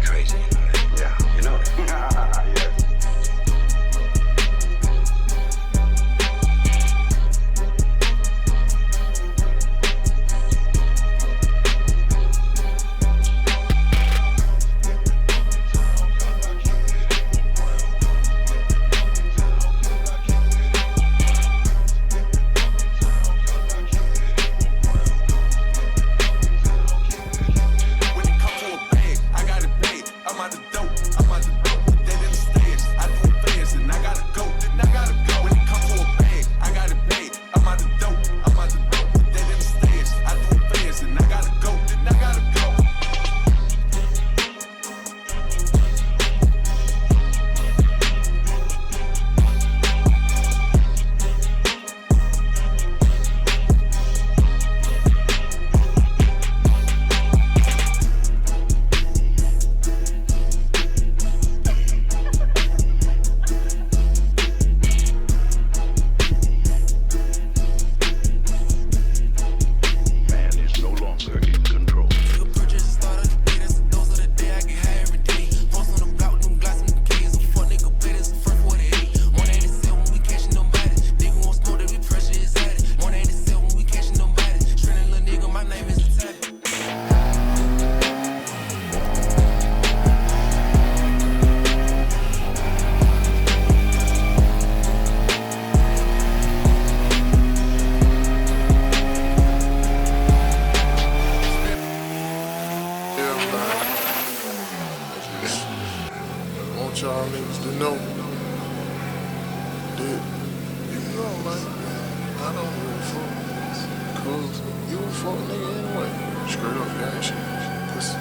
crazy, you know that? Yeah, you know that. Yeah. Y'all niggas to know. Dude, you know, man. I don't give a fuck. Cause you a fuck nigga anyway. Straight up gang shit. Pussy.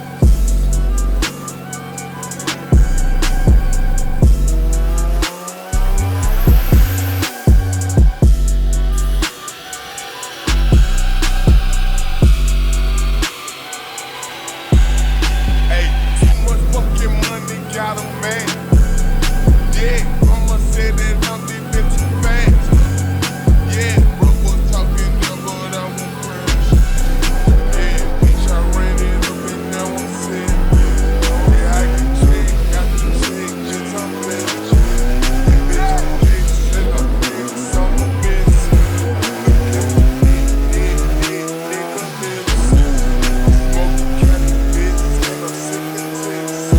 Got a man. Yeah, mama said that I'm deep into fast. Yeah, bro was talking but I'm a crash. Yeah, bitch, I ran it up and now I'm sick. Yeah, I can check, got to check, just I'm better. Bitch, I'm bitch, and I'm bitch, I'm a bitch. Nigga, bitch. Smoking candy, bitch, and I'm sick and text.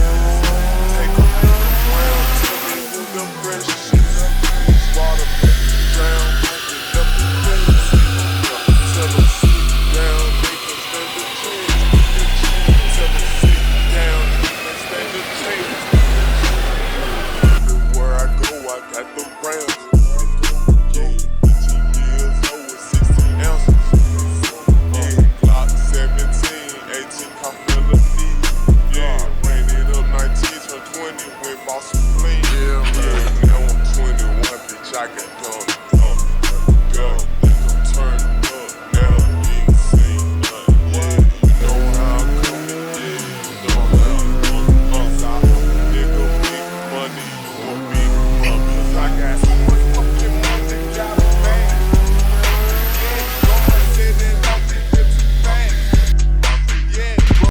I got done.